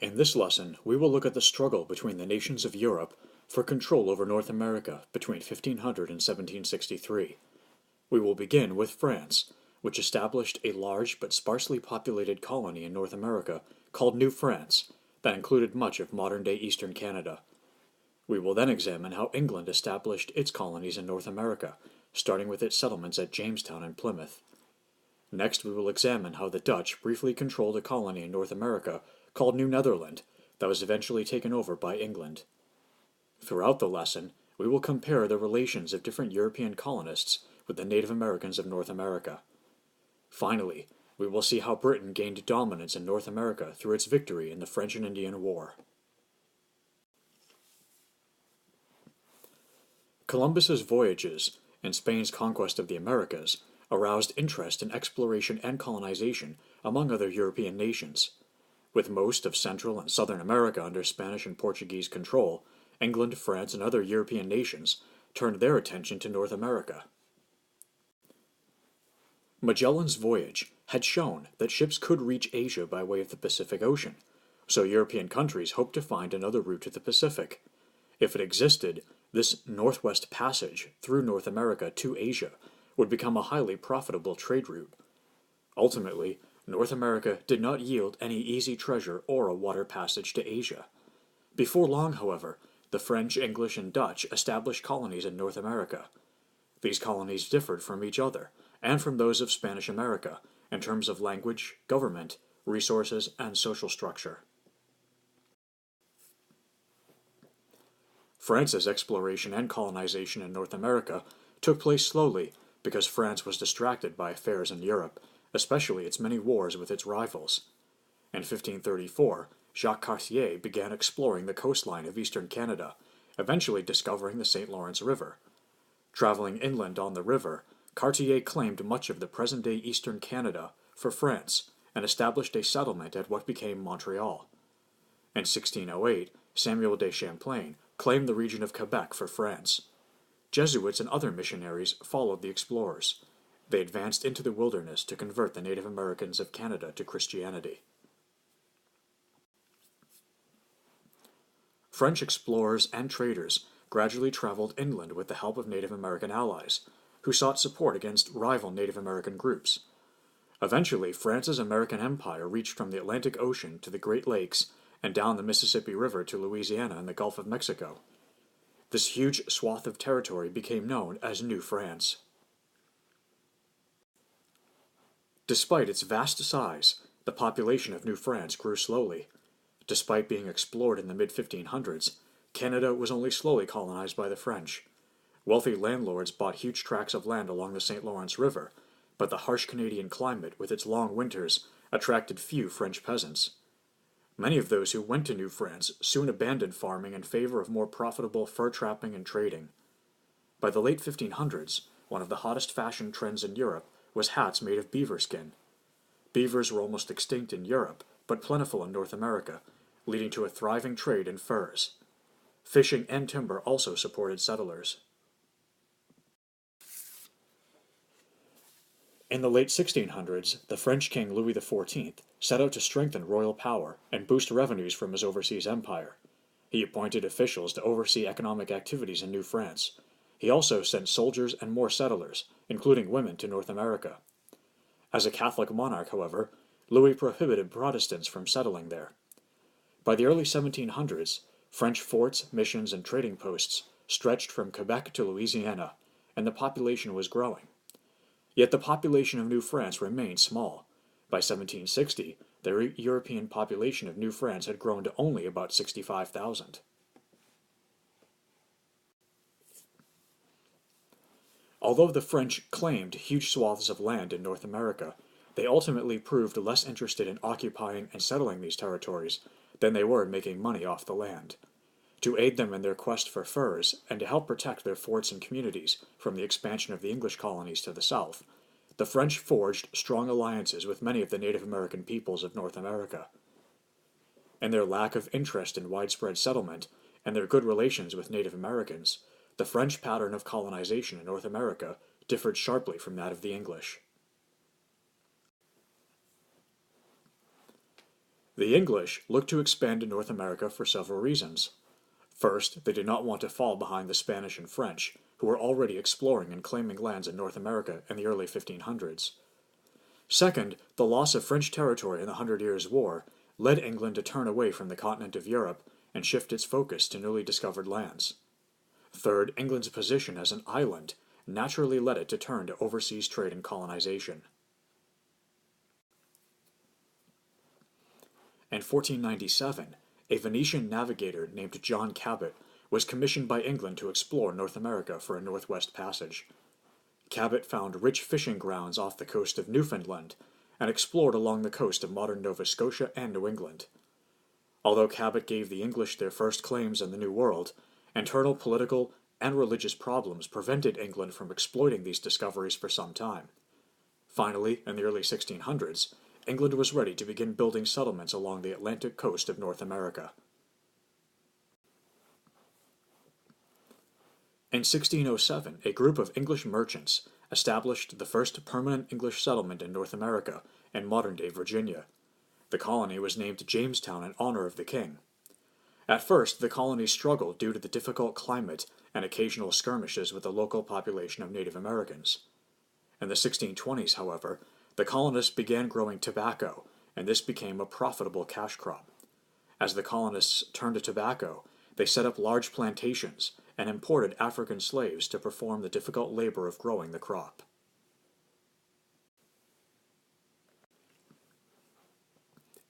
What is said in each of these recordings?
In this lesson, we will look at the struggle between the nations of Europe for control over North America between 1500 and 1763. We will begin with France, which established a large but sparsely populated colony in North America called New France that included much of modern-day eastern Canada. We will then examine how England established its colonies in North America, starting with its settlements at Jamestown and Plymouth. Next, we will examine how the Dutch briefly controlled a colony in North America called New Netherland that was eventually taken over by England. Throughout the lesson, we will compare the relations of different European colonists with the Native Americans of North America. Finally, we will see how Britain gained dominance in North America through its victory in the French and Indian War. Columbus's voyages and Spain's conquest of the Americas aroused interest in exploration and colonization among other European nations. With most of Central and Southern America under Spanish and Portuguese control, England, France, and other European nations turned their attention to North America. Magellan's voyage had shown that ships could reach Asia by way of the Pacific Ocean, so European countries hoped to find another route to the Pacific. If it existed, this northwest passage through North America to Asia would become a highly profitable trade route. Ultimately, North America did not yield any easy treasure or a water passage to Asia. Before long, however, the French, English, and Dutch established colonies in North America. These colonies differed from each other and from those of Spanish America in terms of language, government, resources, and social structure. France's exploration and colonization in North America took place slowly because France was distracted by affairs in Europe, especially its many wars with its rivals. In 1534, Jacques Cartier began exploring the coastline of eastern Canada, eventually discovering the St. Lawrence River. Traveling inland on the river, Cartier claimed much of the present-day eastern Canada for France and established a settlement at what became Montreal. In 1608, Samuel de Champlain claimed the region of Quebec for France. Jesuits and other missionaries followed the explorers. They advanced into the wilderness to convert the Native Americans of Canada to Christianity. French explorers and traders gradually traveled inland with the help of Native American allies, who sought support against rival Native American groups. Eventually, France's American Empire reached from the Atlantic Ocean to the Great Lakes and down the Mississippi River to Louisiana and the Gulf of Mexico. This huge swath of territory became known as New France. Despite its vast size, the population of New France grew slowly. Despite being explored in the mid-1500s, Canada was only slowly colonized by the French. Wealthy landlords bought huge tracts of land along the St. Lawrence River, but the harsh Canadian climate with its long winters attracted few French peasants. Many of those who went to New France soon abandoned farming in favor of more profitable fur trapping and trading. By the late 1500s, one of the hottest fashion trends in Europe was hats made of beaver skin. Beavers were almost extinct in Europe, but plentiful in North America, leading to a thriving trade in furs. Fishing and timber also supported settlers. In the late 1600s, the French King Louis XIV set out to strengthen royal power and boost revenues from his overseas empire. He appointed officials to oversee economic activities in New France. He also sent soldiers and more settlers, including women, to North America. As a Catholic monarch, however, Louis prohibited Protestants from settling there. By the early 1700s, French forts, missions, and trading posts stretched from Quebec to Louisiana, and the population was growing. Yet the population of New France remained small. By 1760, the European population of New France had grown to only about 65,000. Although the French claimed huge swaths of land in North America, they ultimately proved less interested in occupying and settling these territories than they were in making money off the land. To aid them in their quest for furs, and to help protect their forts and communities from the expansion of the English colonies to the south, the French forged strong alliances with many of the Native American peoples of North America. In their lack of interest in widespread settlement, and their good relations with Native Americans, the French pattern of colonization in North America differed sharply from that of the English. The English looked to expand in North America for several reasons. First, they did not want to fall behind the Spanish and French, who were already exploring and claiming lands in North America in the early 1500s. Second, the loss of French territory in the Hundred Years' War led England to turn away from the continent of Europe and shift its focus to newly discovered lands. Third, England's position as an island naturally led it to turn to overseas trade and colonization. In 1497, a Venetian navigator named John Cabot was commissioned by England to explore North America for a northwest passage. Cabot found rich fishing grounds off the coast of Newfoundland and explored along the coast of modern Nova Scotia and New England. Although Cabot gave the English their first claims in the New World, internal political and religious problems prevented England from exploiting these discoveries for some time. Finally, in the early 1600s, England was ready to begin building settlements along the Atlantic coast of North America. In 1607, a group of English merchants established the first permanent English settlement in North America in modern-day Virginia. The colony was named Jamestown in honor of the king. At first, the colony struggled due to the difficult climate and occasional skirmishes with the local population of Native Americans. In the 1620s, however, the colonists began growing tobacco, and this became a profitable cash crop. As the colonists turned to tobacco, they set up large plantations and imported African slaves to perform the difficult labor of growing the crop.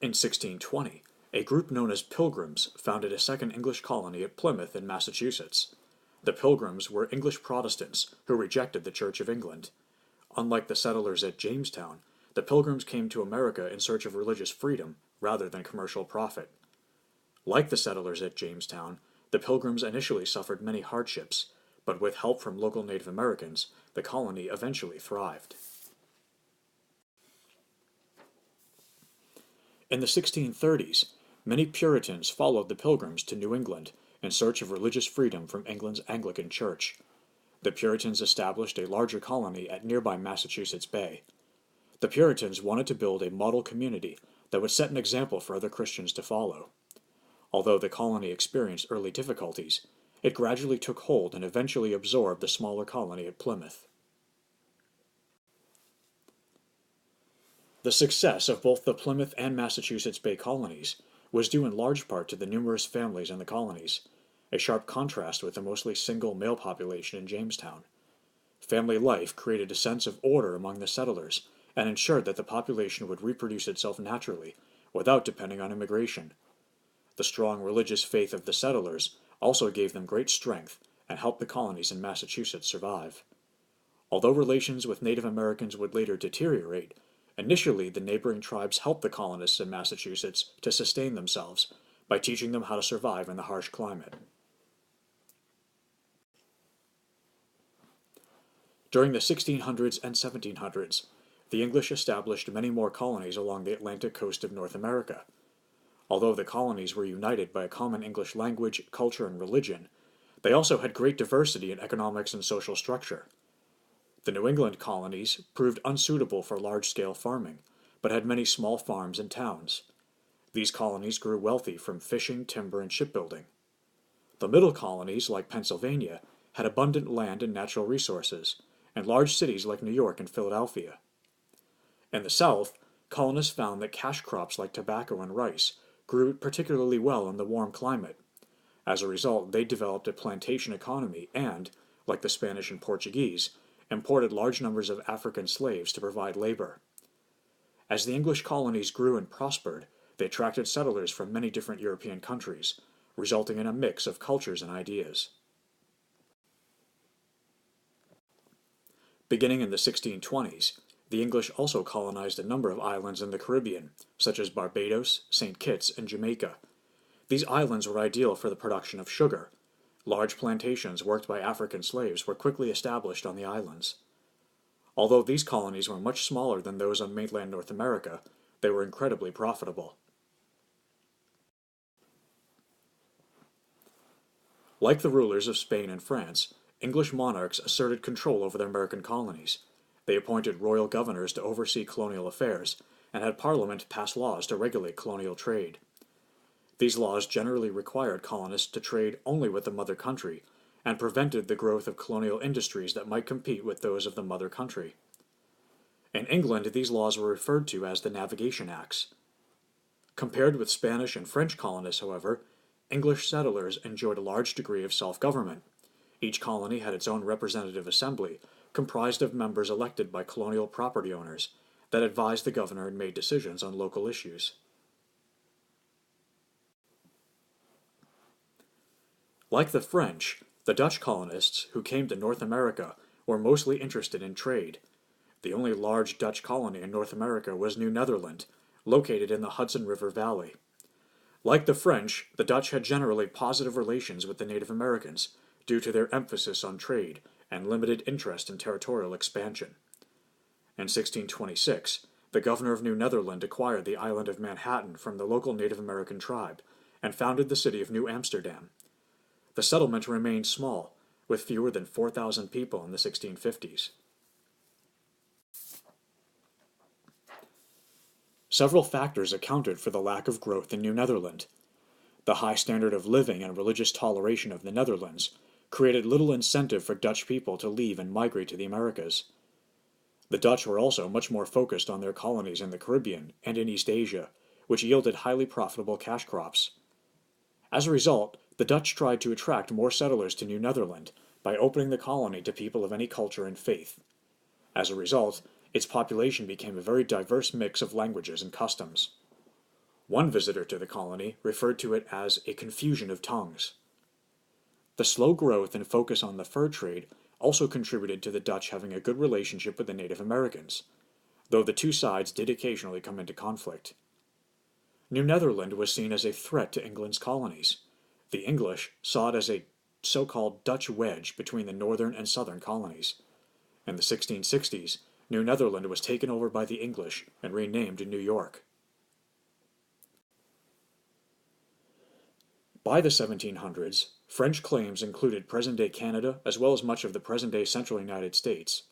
In 1620, a group known as Pilgrims founded a second English colony at Plymouth in Massachusetts. The Pilgrims were English Protestants who rejected the Church of England. Unlike the settlers at Jamestown, the Pilgrims came to America in search of religious freedom rather than commercial profit. Like the settlers at Jamestown, the Pilgrims initially suffered many hardships, but with help from local Native Americans, the colony eventually thrived. In the 1630s, many Puritans followed the Pilgrims to New England in search of religious freedom from England's Anglican Church. The Puritans established a larger colony at nearby Massachusetts Bay. The Puritans wanted to build a model community that would set an example for other Christians to follow. Although the colony experienced early difficulties, it gradually took hold and eventually absorbed the smaller colony at Plymouth. The success of both the Plymouth and Massachusetts Bay colonies was due in large part to the numerous families in the colonies, a sharp contrast with the mostly single male population in Jamestown. Family life created a sense of order among the settlers and ensured that the population would reproduce itself naturally without depending on immigration. The strong religious faith of the settlers also gave them great strength and helped the colonies in Massachusetts survive. Although relations with Native Americans would later deteriorate, initially the neighboring tribes helped the colonists in Massachusetts to sustain themselves by teaching them how to survive in the harsh climate. During the 1600s and 1700s, the English established many more colonies along the Atlantic coast of North America. Although the colonies were united by a common English language, culture, and religion, they also had great diversity in economics and social structure. The New England colonies proved unsuitable for large-scale farming, but had many small farms and towns. These colonies grew wealthy from fishing, timber, and shipbuilding. The middle colonies, like Pennsylvania, had abundant land and natural resources, and large cities like New York and Philadelphia. In the South, colonists found that cash crops like tobacco and rice grew particularly well in the warm climate. As a result, they developed a plantation economy and, like the Spanish and Portuguese, imported large numbers of African slaves to provide labor. As the English colonies grew and prospered, they attracted settlers from many different European countries, resulting in a mix of cultures and ideas. Beginning in the 1620s, the English also colonized a number of islands in the Caribbean, such as Barbados, St. Kitts, and Jamaica. These islands were ideal for the production of sugar. Large plantations worked by African slaves were quickly established on the islands. Although these colonies were much smaller than those on mainland North America, they were incredibly profitable. Like the rulers of Spain and France, English monarchs asserted control over their American colonies. They appointed royal governors to oversee colonial affairs, and had Parliament pass laws to regulate colonial trade. These laws generally required colonists to trade only with the mother country and prevented the growth of colonial industries that might compete with those of the mother country. In England, these laws were referred to as the Navigation Acts. Compared with Spanish and French colonists, however, English settlers enjoyed a large degree of self-government. Each colony had its own representative assembly, comprised of members elected by colonial property owners, that advised the governor and made decisions on local issues. Like the French, the Dutch colonists who came to North America were mostly interested in trade. The only large Dutch colony in North America was New Netherland, located in the Hudson River Valley. Like the French, the Dutch had generally positive relations with the Native Americans due to their emphasis on trade and limited interest in territorial expansion. In 1626, the governor of New Netherland acquired the island of Manhattan from the local Native American tribe and founded the city of New Amsterdam. The settlement remained small, with fewer than 4,000 people in the 1650s. Several factors accounted for the lack of growth in New Netherland. The high standard of living and religious toleration of the Netherlands created little incentive for Dutch people to leave and migrate to the Americas. The Dutch were also much more focused on their colonies in the Caribbean and in East Asia, which yielded highly profitable cash crops. As a result, the Dutch tried to attract more settlers to New Netherland by opening the colony to people of any culture and faith. As a result, its population became a very diverse mix of languages and customs. One visitor to the colony referred to it as a confusion of tongues. The slow growth and focus on the fur trade also contributed to the Dutch having a good relationship with the Native Americans, though the two sides did occasionally come into conflict. New Netherland was seen as a threat to England's colonies. The English saw it as a so-called Dutch wedge between the northern and southern colonies. In the 1660s, New Netherland was taken over by the English and renamed New York. By the 1700s, French claims included present-day Canada as well as much of the present-day central United States.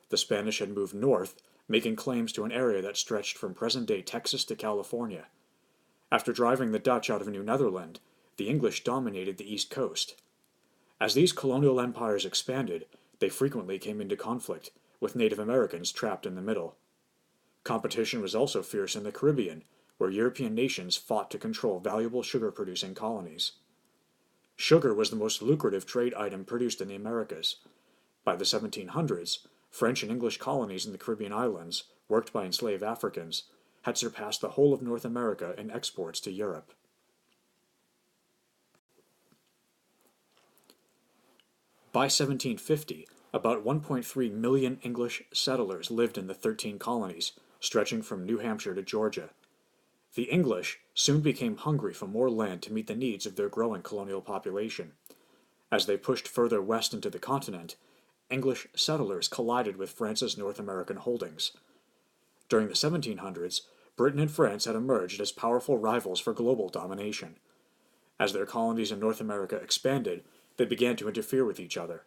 The Spanish had moved north, making claims to an area that stretched from present-day Texas to California. After driving the Dutch out of New Netherland, the English dominated the East Coast. As these colonial empires expanded, they frequently came into conflict, with Native Americans trapped in the middle. Competition was also fierce in the Caribbean, where European nations fought to control valuable sugar-producing colonies. Sugar was the most lucrative trade item produced in the Americas. By the 1700s, French and English colonies in the Caribbean islands, worked by enslaved Africans, had surpassed the whole of North America in exports to Europe. By 1750, about 1.3 million English settlers lived in the 13 colonies, stretching from New Hampshire to Georgia. The English soon became hungry for more land to meet the needs of their growing colonial population. As they pushed further west into the continent, English settlers collided with France's North American holdings. During the 1700s, Britain and France had emerged as powerful rivals for global domination. As their colonies in North America expanded, they began to interfere with each other.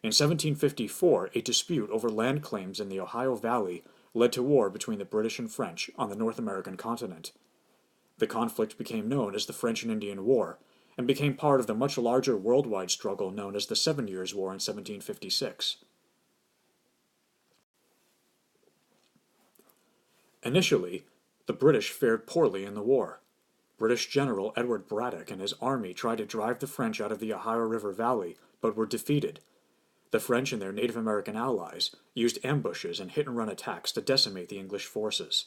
In 1754, a dispute over land claims in the Ohio Valley led to war between the British and French on the North American continent. The conflict became known as the French and Indian War, and became part of the much larger worldwide struggle known as the 7 Years' War in 1756. Initially, the British fared poorly in the war. British General Edward Braddock and his army tried to drive the French out of the Ohio River Valley, but were defeated. The French and their Native American allies used ambushes and hit-and-run attacks to decimate the English forces.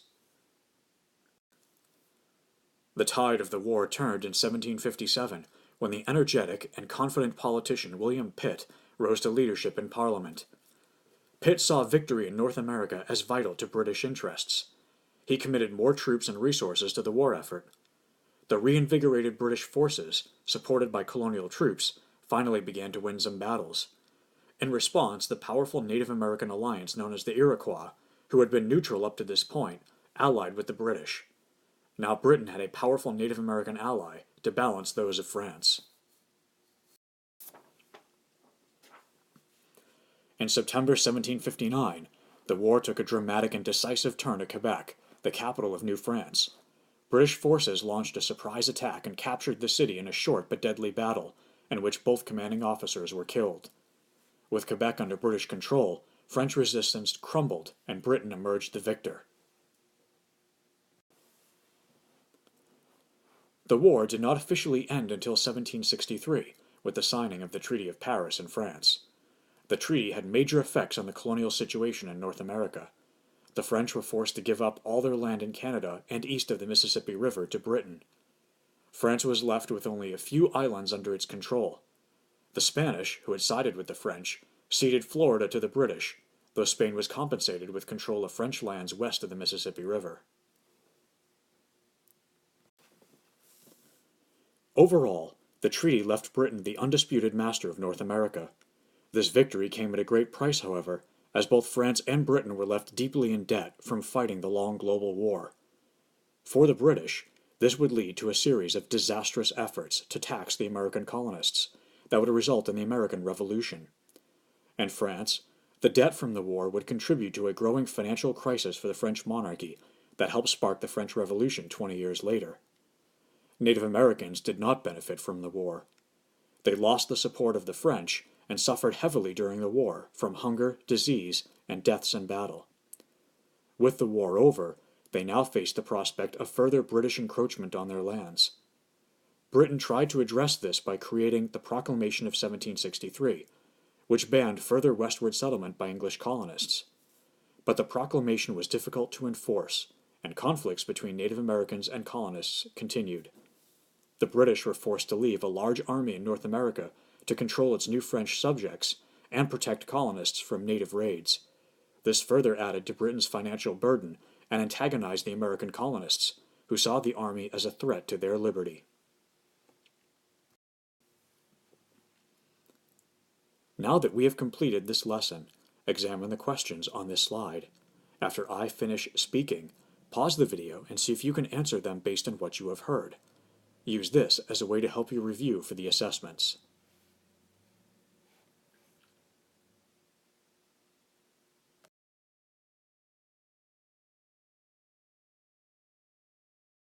The tide of the war turned in 1757, when the energetic and confident politician William Pitt rose to leadership in Parliament. Pitt saw victory in North America as vital to British interests. He committed more troops and resources to the war effort. The reinvigorated British forces, supported by colonial troops, finally began to win some battles. In response, the powerful Native American alliance known as the Iroquois, who had been neutral up to this point, allied with the British. Now Britain had a powerful Native American ally to balance those of France. In September 1759, the war took a dramatic and decisive turn at Quebec, the capital of New France. British forces launched a surprise attack and captured the city in a short but deadly battle, in which both commanding officers were killed. With Quebec under British control, French resistance crumbled and Britain emerged the victor. The war did not officially end until 1763, with the signing of the Treaty of Paris in France. The treaty had major effects on the colonial situation in North America. The French were forced to give up all their land in Canada and east of the Mississippi River to Britain. France was left with only a few islands under its control. The Spanish, who had sided with the French, ceded Florida to the British, though Spain was compensated with control of French lands west of the Mississippi River. Overall, the treaty left Britain the undisputed master of North America. This victory came at a great price, however, as both France and Britain were left deeply in debt from fighting the long global war. For the British, this would lead to a series of disastrous efforts to tax the American colonists that would result in the American Revolution. And France, the debt from the war would contribute to a growing financial crisis for the French monarchy that helped spark the French Revolution 20 years later. Native Americans did not benefit from the war. They lost the support of the French and suffered heavily during the war from hunger, disease, and deaths in battle. With the war over, they now faced the prospect of further British encroachment on their lands. Britain tried to address this by creating the Proclamation of 1763, which banned further westward settlement by English colonists. But the proclamation was difficult to enforce, and conflicts between Native Americans and colonists continued. The British were forced to leave a large army in North America to control its new French subjects and protect colonists from native raids. This further added to Britain's financial burden and antagonized the American colonists, who saw the army as a threat to their liberty. Now that we have completed this lesson, examine the questions on this slide. After I finish speaking, pause the video and see if you can answer them based on what you have heard. Use this as a way to help you review for the assessments.